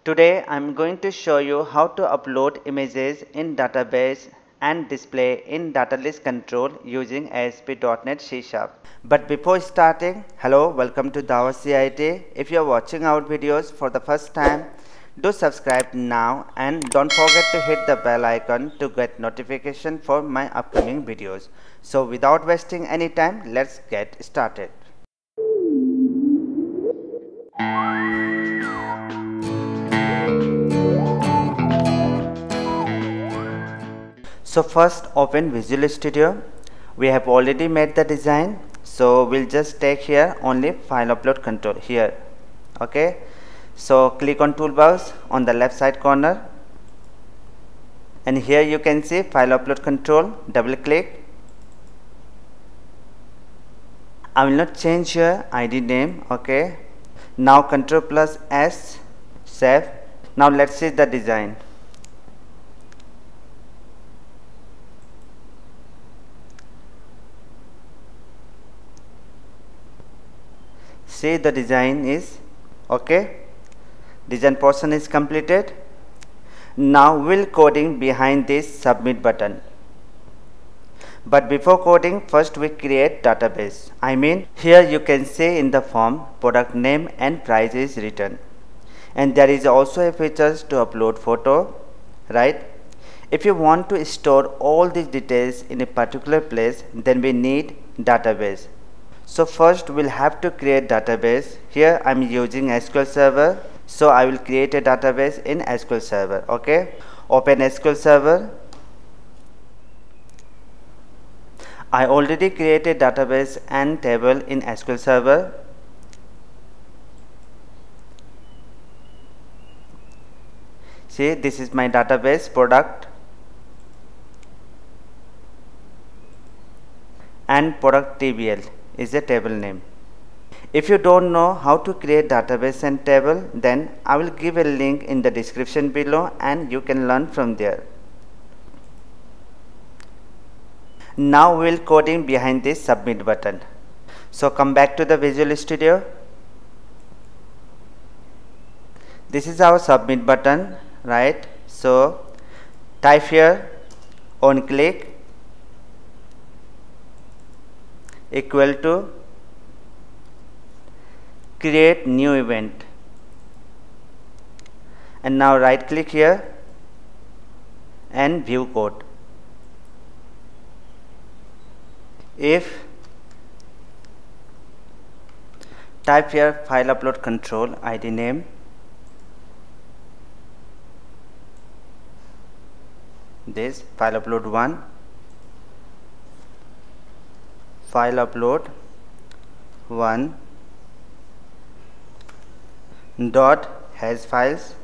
Today I'm going to show you how to upload images in database and display in data list control using ASP.NET C#. But before starting, hello, welcome to Dawa CIT. If you are watching our videos for the first time, do subscribe now and don't forget to hit the bell icon to get notification for my upcoming videos. So without wasting any time, let's get started. So first open Visual Studio. We have already made the design, so we'll just take here only file upload control here. Okay, so click on toolbox on the left side corner, and here you can see file upload control. Double click. I will not change your ID name. Okay, now Ctrl plus S, save. Now let's see the design. See, the design is okay. Design portion is completed. Now we'll coding behind this submit button. But before coding, first we create database. I mean, here you can see in the form product name and price is written. And there is also a features to upload photo, right? If you want to store all these details in a particular place, then we need database. So first we'll have to create database. Here I'm using SQL Server, so I will create a database in SQL Server. Okay, open SQL Server. I already created database and table in SQL Server. See, this is my database product and product TBL is a table name. If you don't know how to create database and table, then I will give a link in the description below and you can learn from there. Now we'll coding behind this submit button. So come back to the Visual Studio. This is our submit button, right? So type here on click equal to create new event, and now right click here and view code. If type here file upload control ID name, this file upload 1, file upload 1 dot hash files,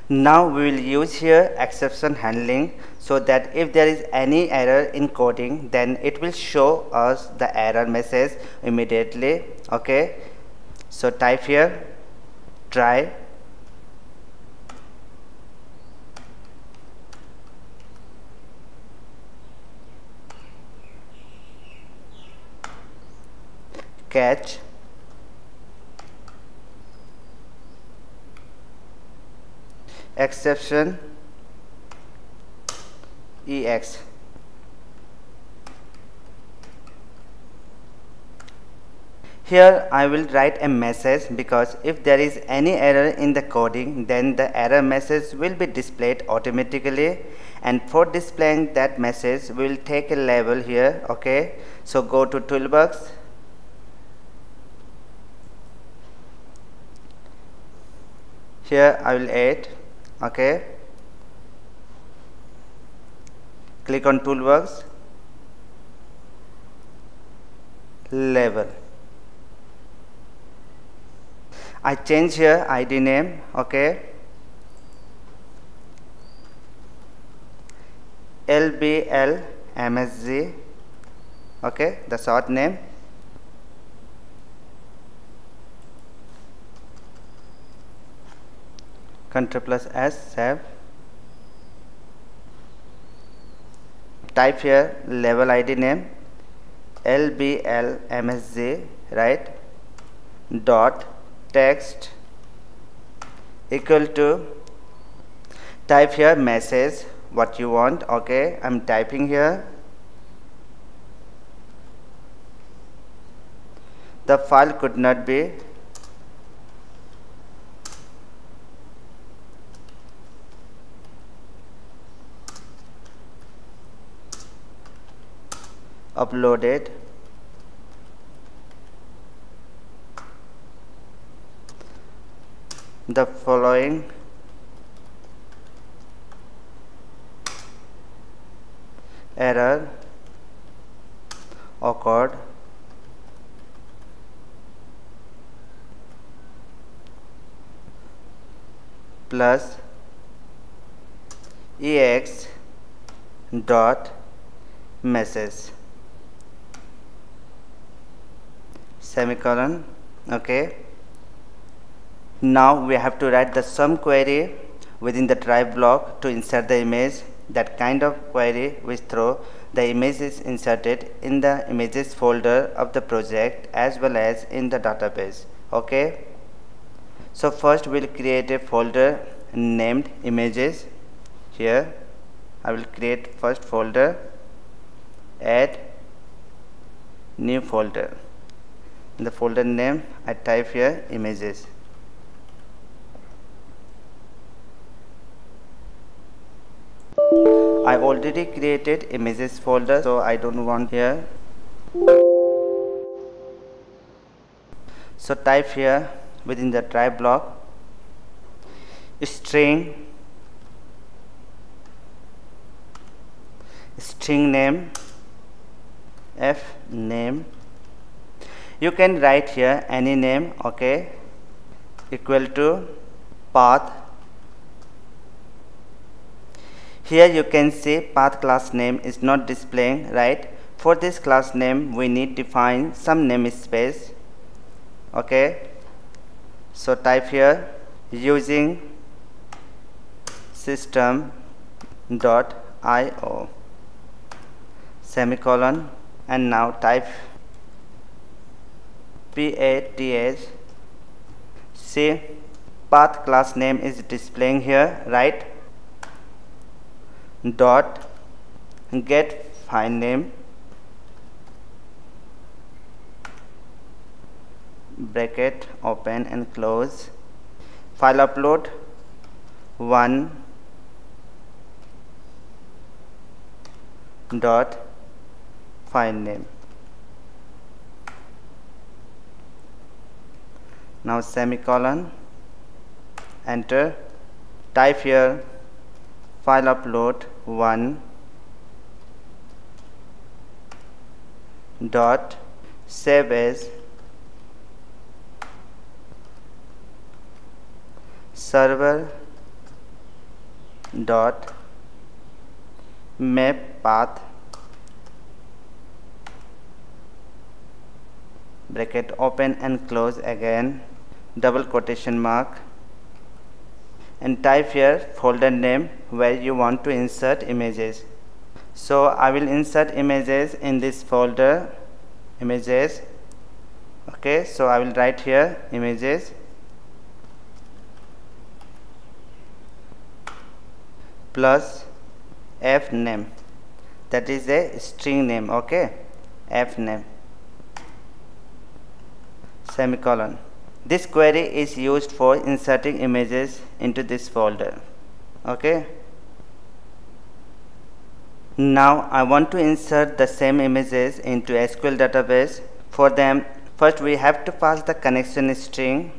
now we will use here exception handling, so that if there is any error in coding, then it will show us the error message immediately. Okay, so type here try catch exception EX. Here I will write a message, because if there is any error in the coding, then the error message will be displayed automatically, and for displaying that message we will take a label here. Okay, so go to toolbox, here I will add. Okay, click on toolbox, label. I change here ID name. Okay, LBL MSG. Okay, the short name. Ctrl plus S, save. type here label ID name LBLMSG, right, dot text equal to, type here message what you want. Okay, I'm typing here. The file could not be uploaded. The following error occurred. Plus ex dot message semicolon. Okay, now we have to write the sum query within the try block to insert the image. That kind of query which throw the image is inserted in the images folder of the project as well as in the database. Okay, so first we'll create a folder named images. Here I will create first folder, add new folder. In the folder name I type here images. I already created images folder, so I don't want here. So type here within the try block string name f name. You can write here any name. Okay, equal to path. Here you can see path class name is not displaying, right? For this class name we need to define some namespace. Okay, so type here using system.io semicolon, and now type path. See, path class name is displaying here, right? Dot get file name bracket open and close, file upload 1 dot file name. Now semicolon, enter, type here file upload 1 dot save as server dot map path bracket open and close again, double quotation mark, and type here folder name where you want to insert images. So I will insert images in this folder images. Okay, so I will write here images plus f name, that is a string name. Okay, f name semicolon. This query is used for inserting images into this folder. Okay, now I want to insert the same images into SQL database. For them, first we have to pass the connection string.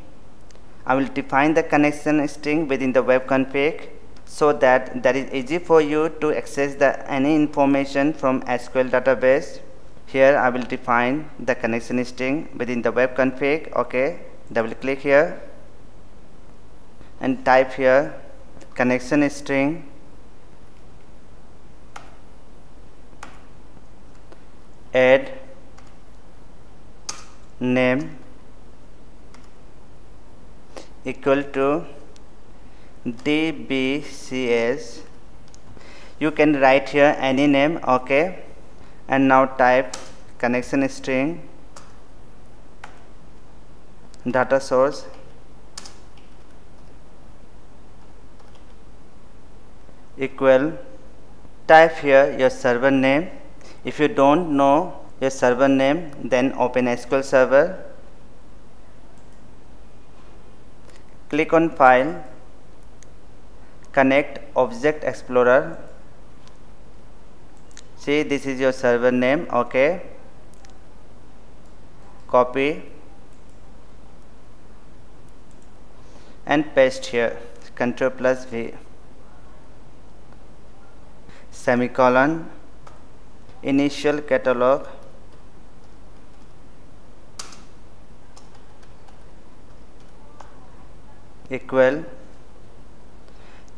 I will define the connection string within the web config so that is easy for you to access any information from SQL database. Here I will define the connection string within the web config. Okay, double click here and type here connection string add name equal to dbcs. You can write here any name, okay, and now type connection string data source equal, type here your server name. If you don't know your server name, then open SQL Server, click on File, connect Object Explorer. See, this is your server name, okay. Copy and paste here, Ctrl+V, semicolon, initial catalog, equal,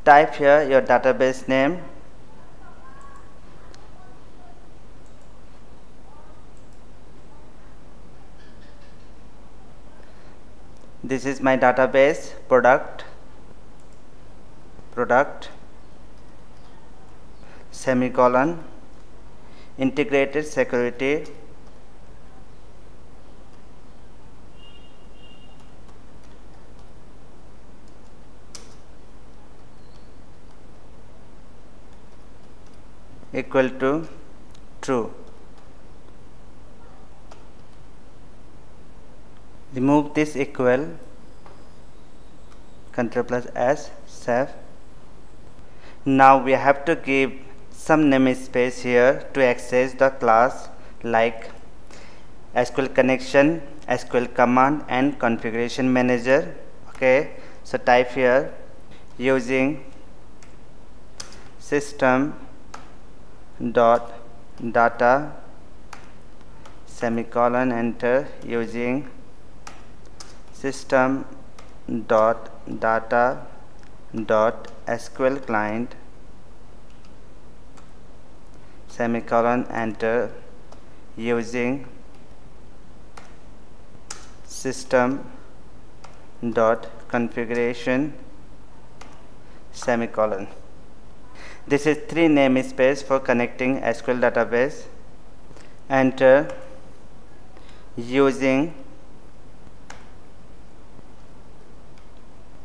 type here your database name, this is my database, product, semicolon, integrated security, equal to true. Remove this equal, Ctrl+S, save. Now we have to give some namespace here to access the class like SQL connection, SQL command and configuration manager, okay. So type here using system dot data, semicolon, enter, using system dot data dot SQL client, semicolon, enter, using system dot configuration, semicolon. This is 3 namespace for connecting SQL database. Enter, using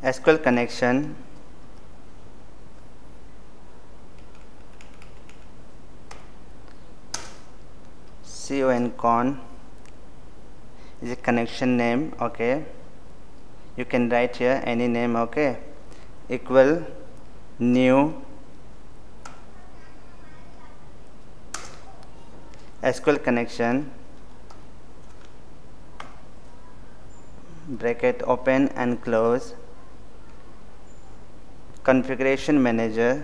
SQL connection, con is a connection name, okay. You can write here any name, okay, equal new SQL connection, bracket open and close, configuration manager,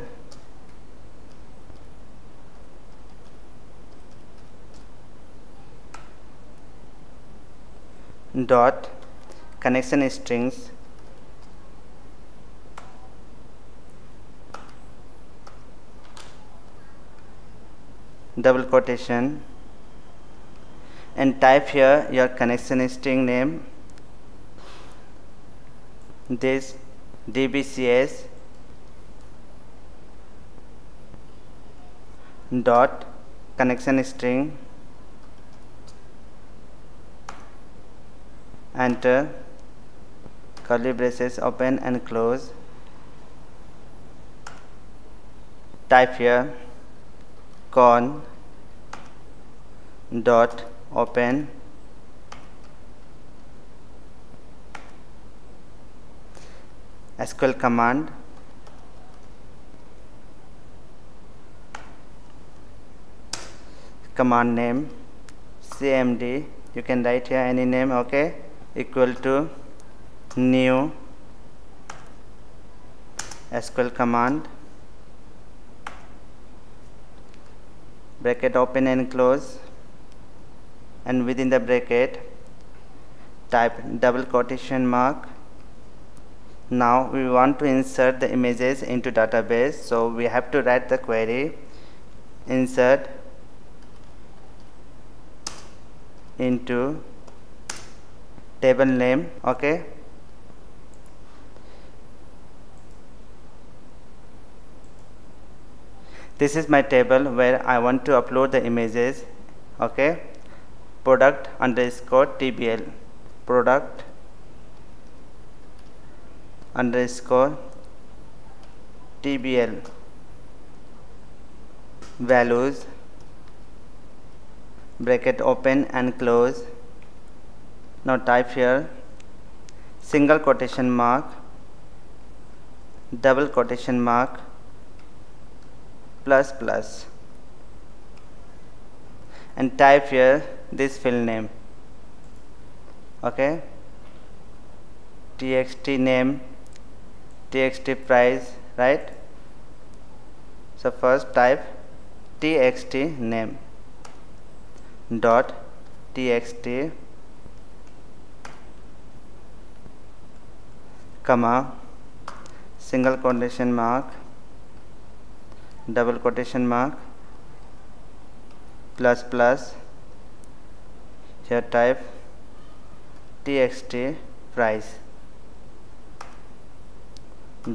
dot connection strings, double quotation, and type here your connection string name, this dbcs dot connection string, enter, curly braces open and close, type here con dot open SQL command, command name cmd, you can write here any name, okay, equal to new SQL command, bracket open and close, and within the bracket type double quotation mark. Now we want to insert the images into database, so we have to write the query insert into table name, okay. This is my table where I want to upload the images. Okay, product underscore tbl, product underscore tbl, values, bracket open and close. Now type here single quotation mark, double quotation mark, plus plus, and type here this field name. Okay, txt name, txt price, right? So first type txt name dot txt comma single quotation mark, double quotation mark, plus plus. Here type txt price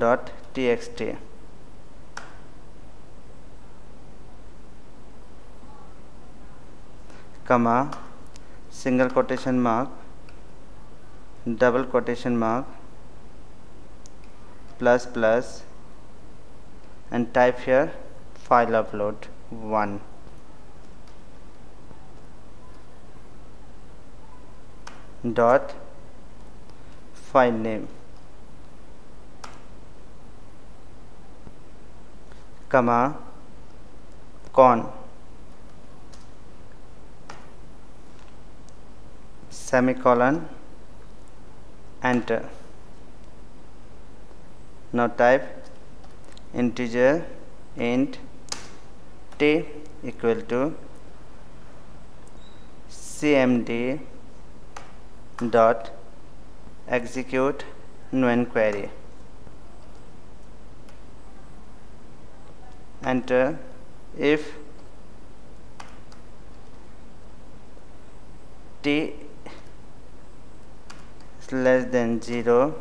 dot txt, comma single quotation mark, double quotation mark, plus plus, and type here file upload 1. Dot file name, comma con, semicolon, enter. Now type integer int t equal to cmd dot execute when query, enter. If t is less than 0,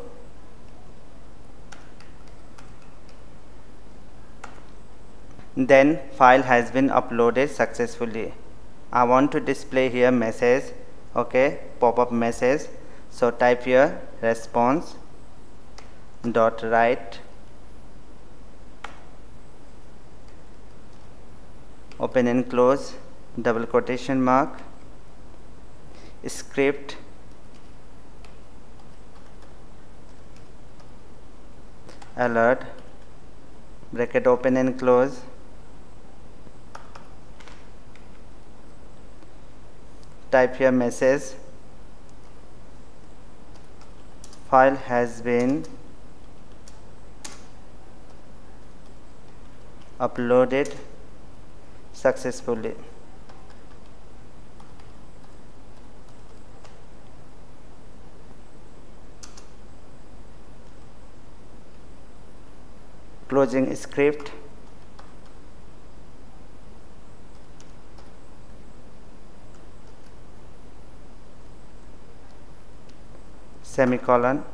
then file has been uploaded successfully. I want to display here message, okay, pop-up message. So type here response dot write open and close double quotation mark script alert bracket open and close, type here message file has been uploaded successfully. Closing script, semicolon.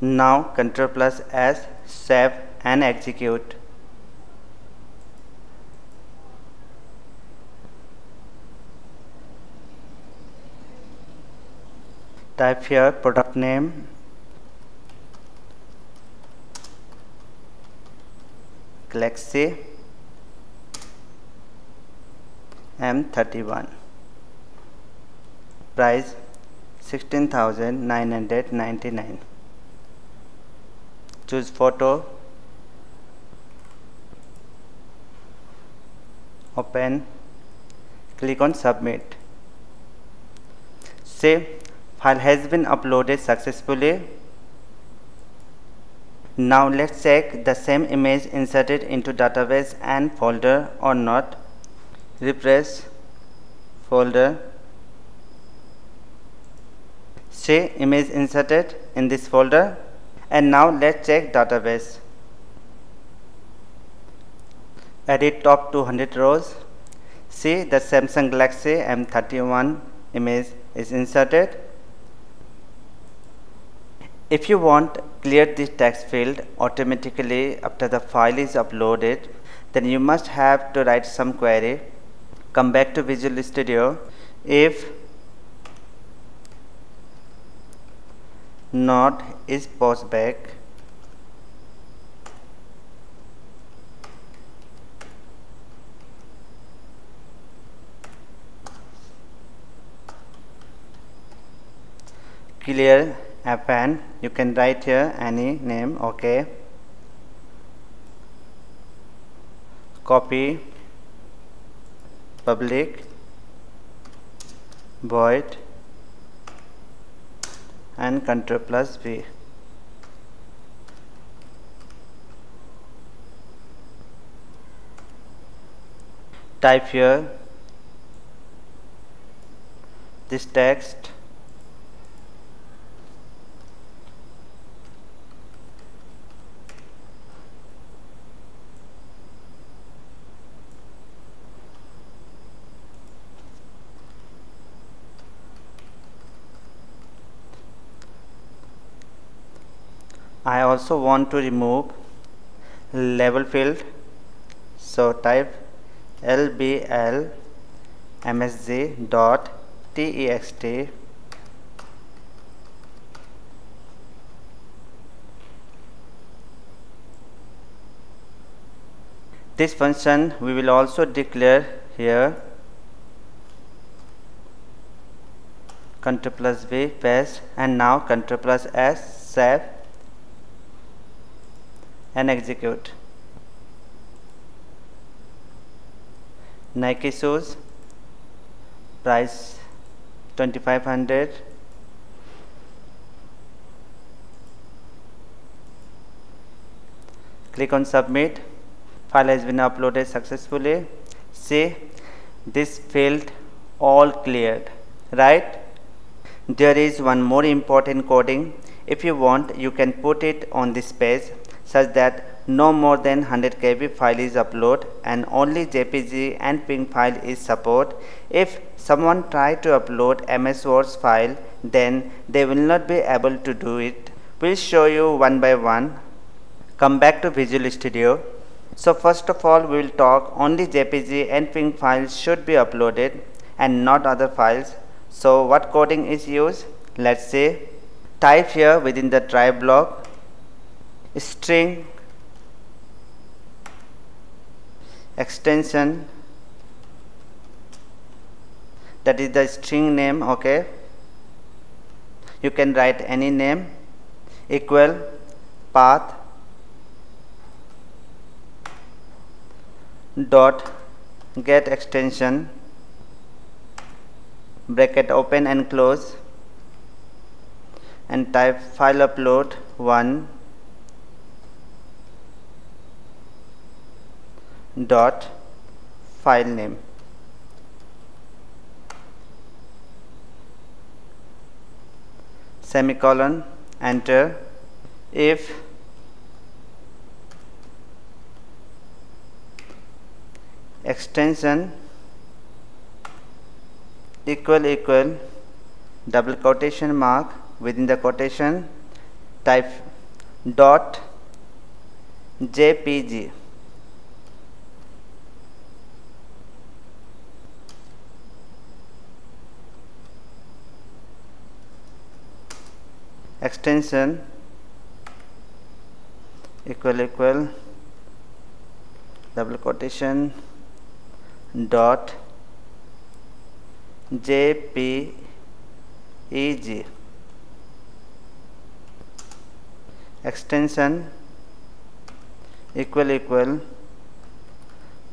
Now Ctrl plus S, save and execute. Type here product name, Galaxy M31, price 16,999. Choose photo, open, click on submit. Say file has been uploaded successfully. Now let's check the same image inserted into database and folder or not. Refresh folder. See image inserted in this folder. And now let's check database. Edit top 200 rows. See the Samsung Galaxy M31 image is inserted. If you want clear this text field automatically after the file is uploaded, then you must have to write some query. Come back to Visual Studio. If not is postback, clear append, you can write here any name, okay. Copy public void and Ctrl+V. Type here this text, I also want to remove label field, so type lbl msg dot text. This function we will also declare here. Ctrl+V, paste, and now Ctrl+S, save and execute. Nike shoes, price 2500. Click on submit. File has been uploaded successfully. See, this field all cleared, right? There is one more important coding. If you want, you can put it on this page such that no more than 100 KB file is uploaded and only JPG and PNG file is support. If someone try to upload MS Word file, then they will not be able to do it. We'll show you one by one. Come back to Visual Studio. So first of all, we will talk only JPG and PNG files should be uploaded and not other files. So what coding is used? Let's see. Type here within the try block string extension, that is the string name, okay. You can write any name, equal path dot get extension, bracket open and close, and type file upload 1 dot file name. Semicolon, enter. If extension equal double quotation mark, within the quotation type dot jpg, extension equal double quotation dot jpeg, extension equal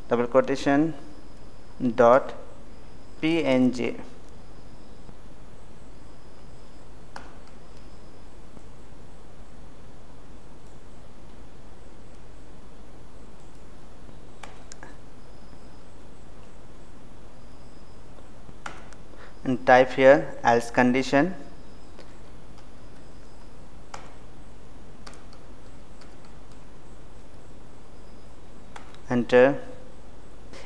double quotation dot png. And type here else condition, enter.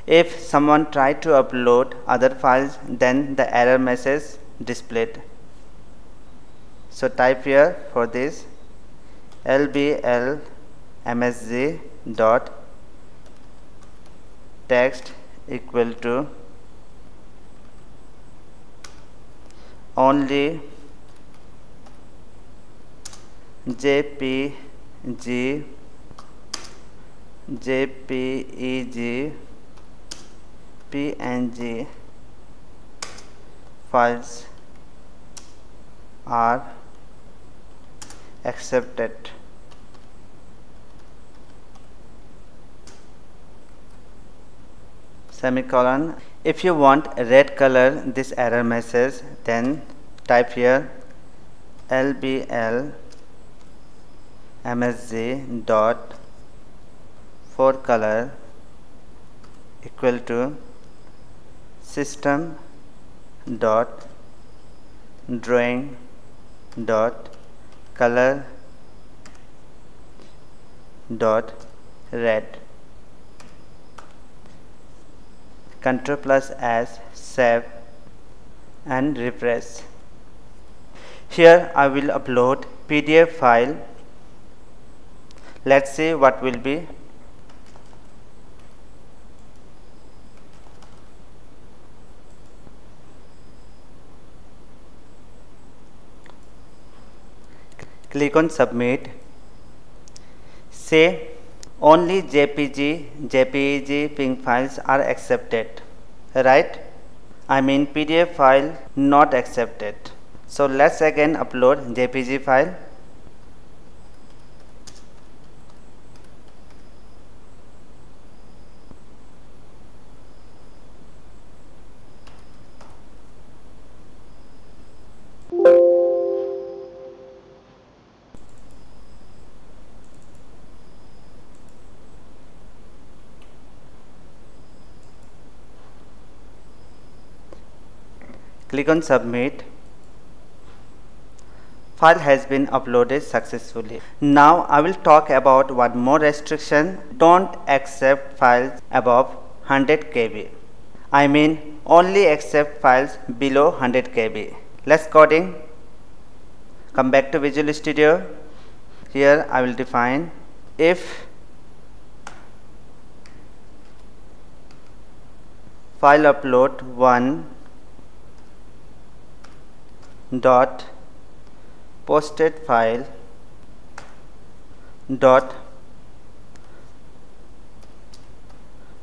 If someone tried to upload other files, then the error message displayed. So type here for this lbl msg dot text equal to only JPG, JPEG, PNG files are accepted. Semicolon. If you want red color this error message, then type here lbl msg dot for color equal to system dot drawing dot color dot red. Ctrl plus S, save and refresh. Here I will upload PDF file. Let's see what will be. Click on submit. Say only JPG, JPEG PNG files are accepted, right? I mean PDF file not accepted. So let's again upload JPG file. Click on submit. File has been uploaded successfully. Now I will talk about one more restriction. Don't accept files above 100 KB. I mean only accept files below 100 KB. Let's coding. Come back to Visual Studio. Here I will define if file upload 1 dot posted file dot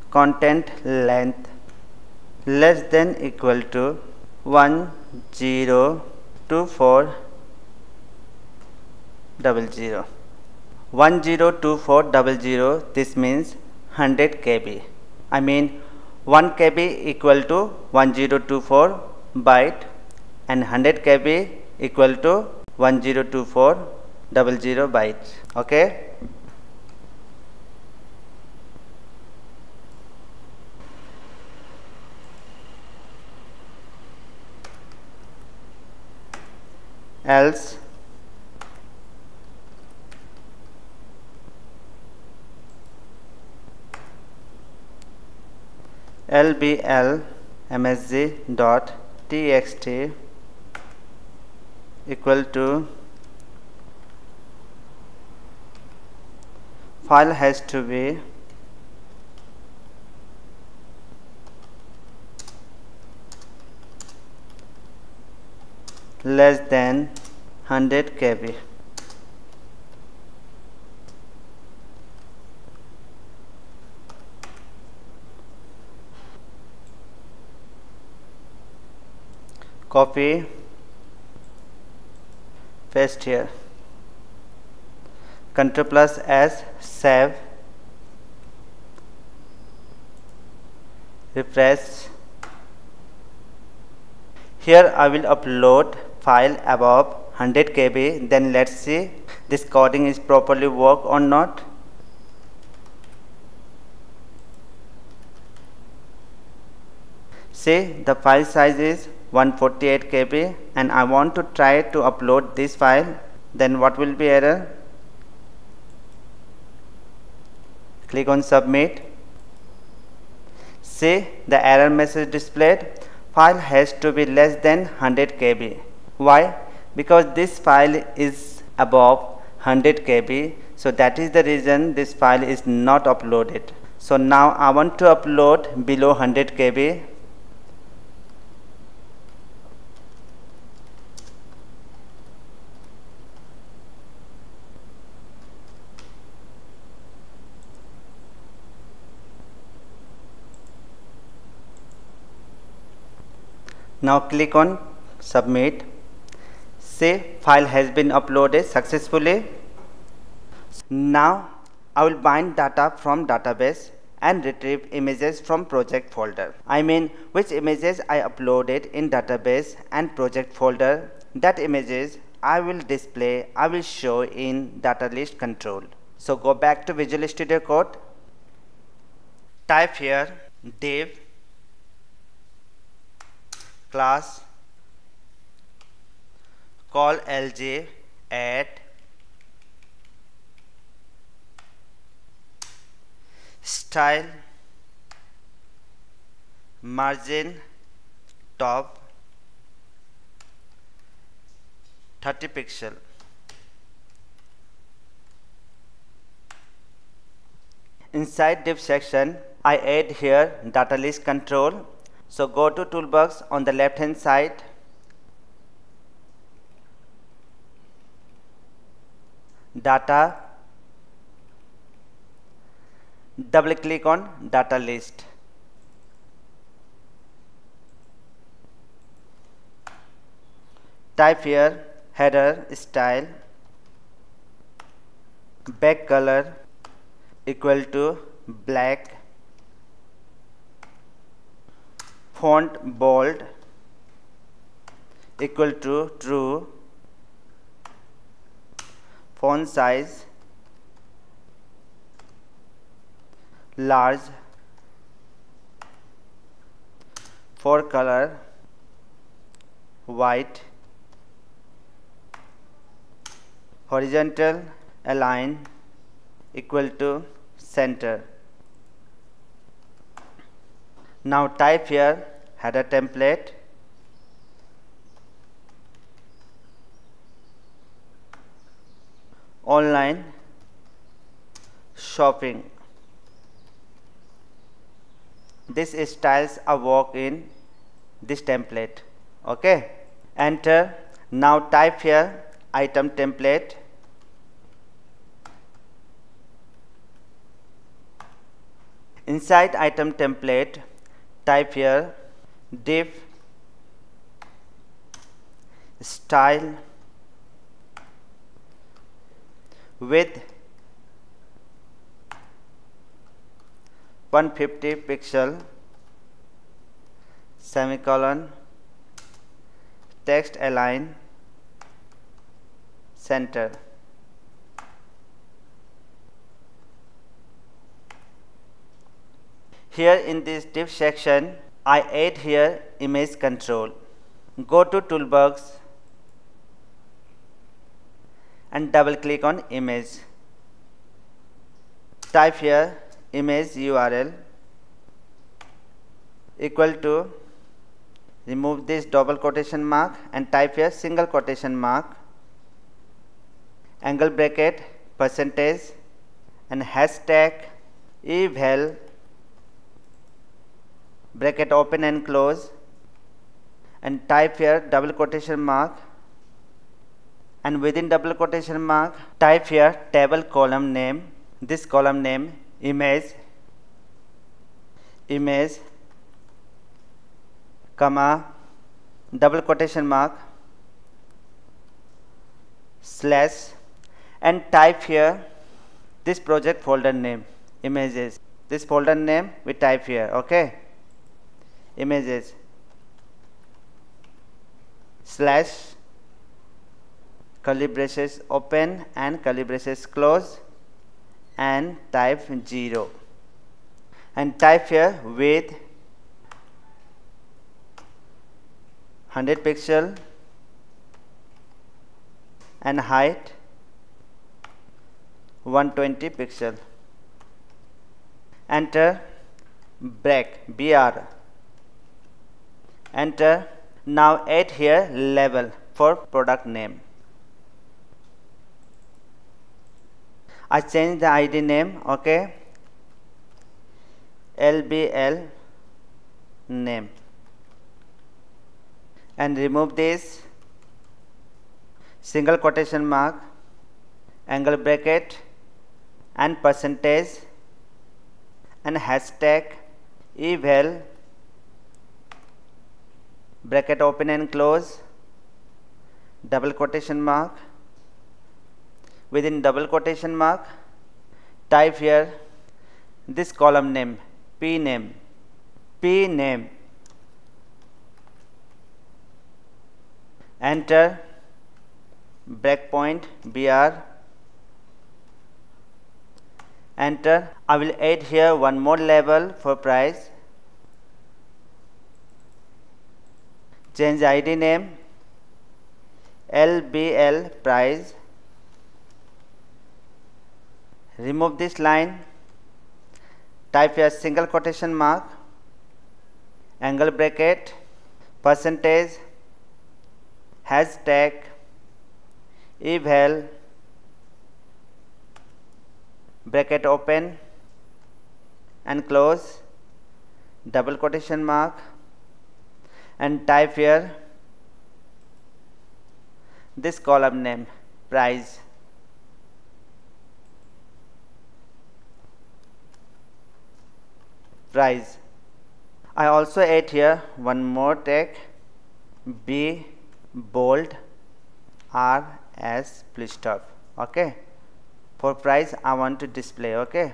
content length less than equal to 102400. 102400, this means 100 KB. I mean 1 KB equal to 1024 byte and 100 KB equal to 102400 bytes. Okay. Else lbl msg dot txt equal to file has to be less than 100 KB. Copy, paste here. Ctrl plus S, save, refresh. Here I will upload file above 100 KB. Then let's see this coding is properly work or not. See, the file size is 148 KB and I want to try to upload this file. Then what will be error? Click on submit. See, the error message displayed. File has to be less than 100 KB. Why? Because this file is above 100 KB. So that is the reason this file is not uploaded. So now I want to upload below 100 KB. Now click on submit. Say file has been uploaded successfully. Now I will bind data from database and retrieve images from project folder. I mean which images I uploaded in database and project folder, that images I will show in data list control. So go back to Visual Studio Code. Type here div class, call lj add style margin top 30 pixel. Inside div section I add here data list control. So go to toolbox on the left hand side, data, double click on data list. Type here header style back color equal to black, font bold equal to true, font size large, for color white, horizontal align equal to center. Now type here header template, online shopping. This styles a work in this template. Okay, enter. Now type here item template, inside item template type here div style width 150 pixel semicolon, text align center. Here in this div section I add here image control. Go to toolbox and double click on image. Type here image URL equal to, remove this double quotation mark and type here single quotation mark, angle bracket percentage and hashtag eval bracket open and close, and type here double quotation mark and within double quotation mark type here table column name, this column name image comma double quotation mark slash, and type here this project folder name images, this folder name we type here. Okay, images slash curly braces open and curly braces close and type 0 and type here width 100 pixel and height 120 pixel. Enter break BR. Enter. Now add here label for product name. I change the ID name. Okay, LBL name, and remove this single quotation mark, angle bracket and percentage and hashtag eval bracket open and close, double quotation mark. Within double quotation mark, type here this column name, P name, enter breakpoint BR, enter. I will add here one more label for price, change ID name LBL price, remove this line, type here single quotation mark, angle bracket, percentage, hashtag eval bracket open and close, double quotation mark, and type here this column name, price. I also add here one more tag, B bold R as full stop. Okay, for price I want to display. Okay,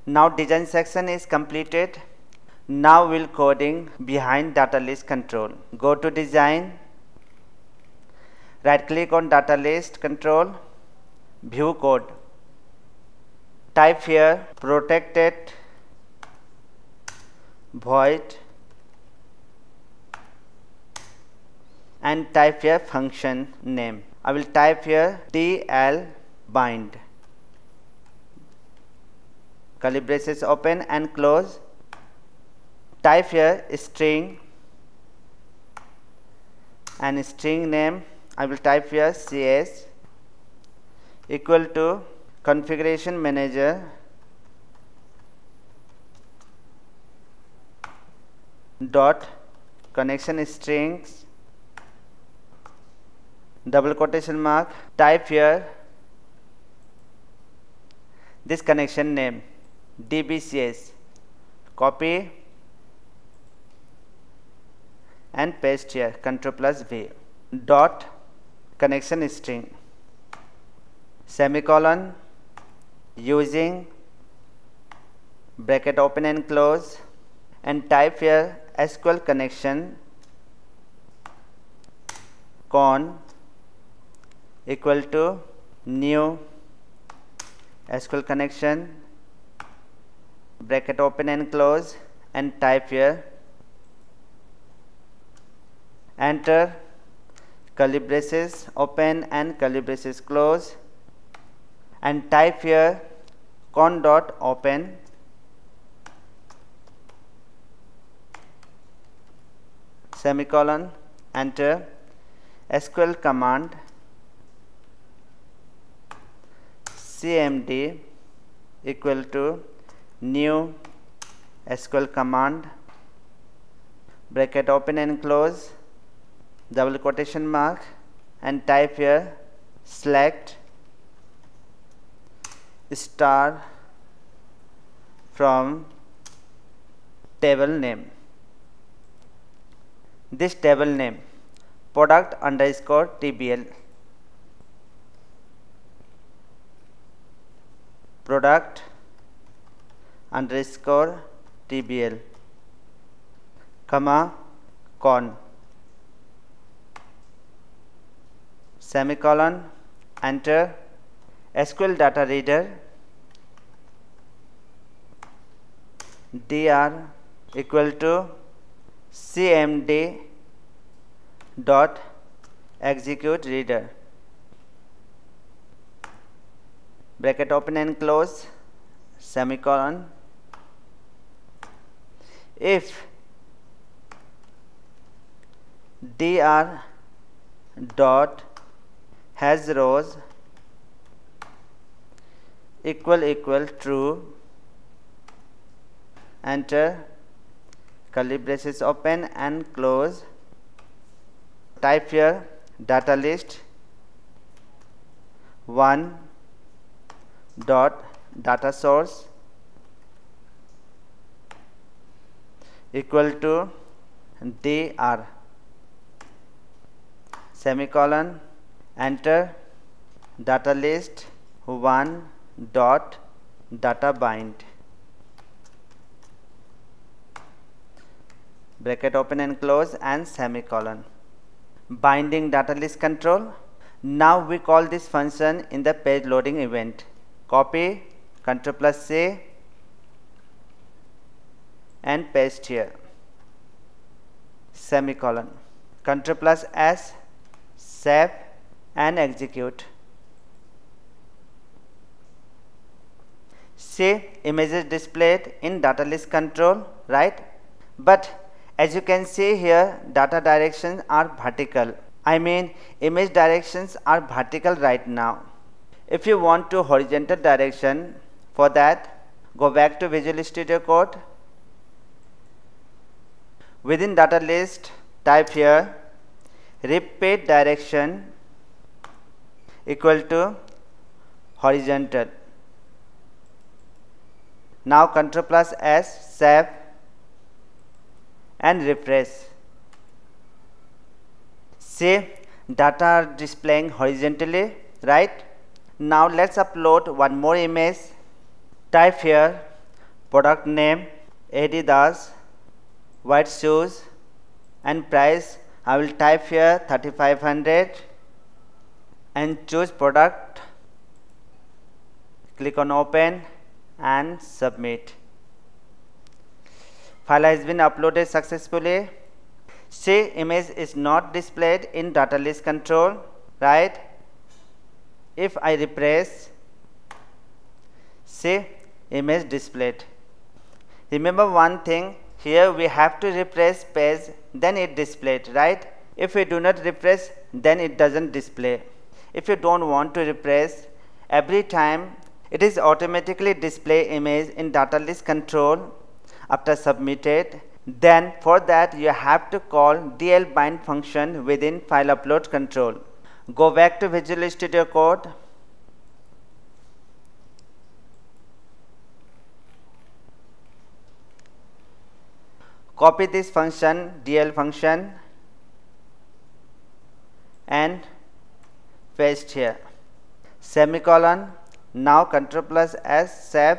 now design section is completed. Now we'll coding behind data list control. Go to design, right click on data list control, view code, type here protected void and type here function name. I will type here TL bind, curly braces open and close, type here string and string name. I will type here CS equal to configuration manager dot connection strings, double quotation mark, type here this connection name DBCS, copy and paste here, Ctrl+V, dot connection string, semicolon, using bracket open and close, and type here SQL connection con equal to new SQL connection, bracket open and close, and type here enter, curly braces open and curly braces close, and type here con dot open semicolon, enter, SQL command cmd equal to new SQL command, bracket open and close, double quotation mark, and type here select star from table name. This table name product underscore TBL, product underscore TBL, comma con, semicolon, enter, SQL data reader dr equal to cmd dot execute reader, bracket open and close, semicolon, if dr dot has rows equal true, enter, curly braces open and close. Type here data list 1 dot data source equal to dr, semicolon, enter, data list 1 dot data bind, bracket open and close and semicolon. Binding data list control. Now we call this function in the page loading event. Copy, Ctrl+C and paste here, semicolon, Ctrl+S, save and execute. See, images displayed in data list control, right? But as you can see here, data directions are vertical. I mean, image directions are vertical right now. If you want to horizontal direction, for that, go back to Visual Studio Code. Within data list, type here repeat direction equal to horizontal. Now Ctrl+S, save and refresh. See, data are displaying horizontally, right? Now let's upload one more image. Type here product name Adidas white shoes and price. I will type here 3500 and choose product. Click on open and submit. File has been uploaded successfully. See, image is not displayed in data list control, right? If I refresh, see, image displayed. Remember one thing, here we have to refresh page, then it displayed, right? If we do not refresh, then it doesn't display. If you don't want to refresh, every time it is automatically display image in data list control after submitted. Then for that you have to call dlbind function within file upload control. Go back to Visual Studio Code. Copy this function, dl function, and paste here, semicolon. Now Ctrl+S, save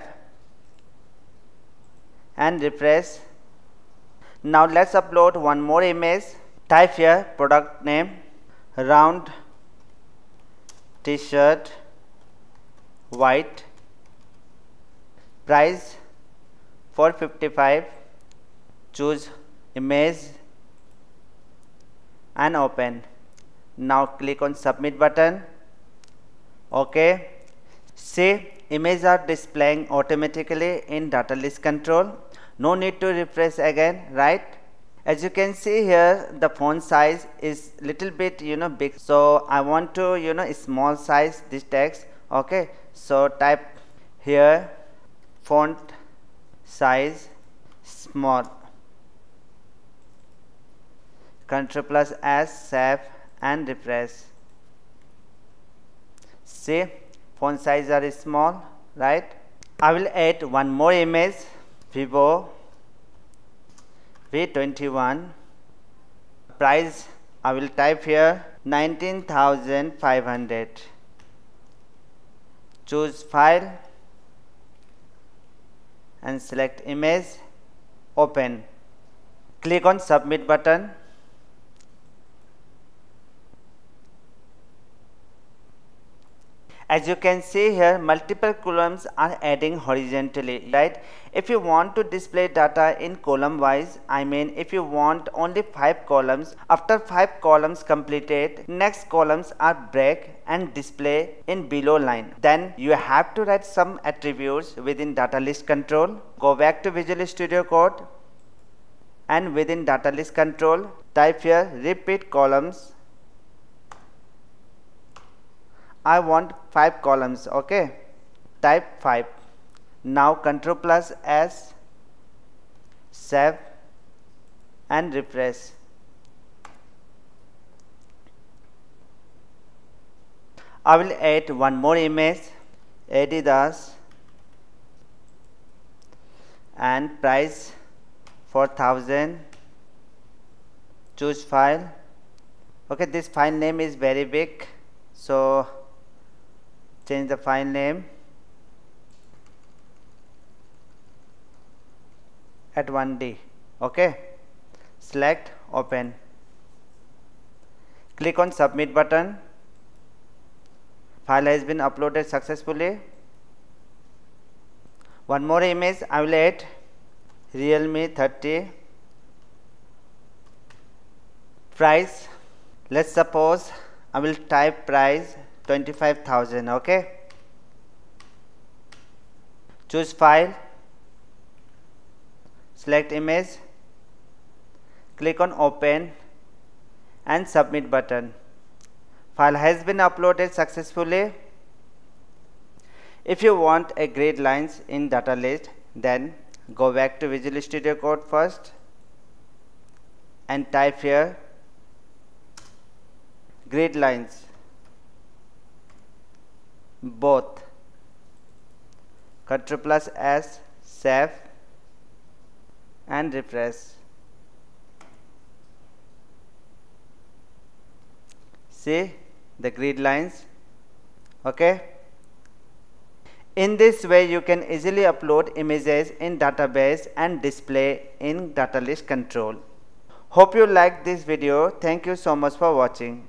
and refresh. Now let's upload one more image. Type here product name round t-shirt white, price 455, choose image and open. Now click on submit button. Okay, see, images are displaying automatically in data list control. No need to refresh again, right? As you can see here, the font size is little bit big, so I want to small size this text. Okay, so type here font size small, Ctrl+S, save and refresh. See, font size are small, right? I will add one more image, Vivo V21, price I will type here 19,500, choose file and select image, open, click on submit button. As you can see here, multiple columns are adding horizontally, right? If you want to display data in column wise, I mean if you want only 5 columns, after 5 columns completed, next columns are break and display in below line. Then you have to write some attributes within data list control. Go back to Visual Studio Code and within data list control, type here repeat columns. I want 5 columns, okay? Type 5. Now Ctrl+S save and refresh. I will add one more image, Adidas, and price 4,000. Choose file. Okay, this file name is very big, so change the file name at 1D. Okay, select open, click on submit button. File has been uploaded successfully. One more image I will add, Realme 30. Price, let's suppose I will type price 25,000. Okay, choose file, select image, click on open and submit button. File has been uploaded successfully. If you want a grid lines in data list, then go back to Visual Studio Code first and type here grid lines both. Ctrl+S, save and refresh. See the grid lines. Okay, in this way you can easily upload images in database and display in data list control. Hope you liked this video. Thank you so much for watching.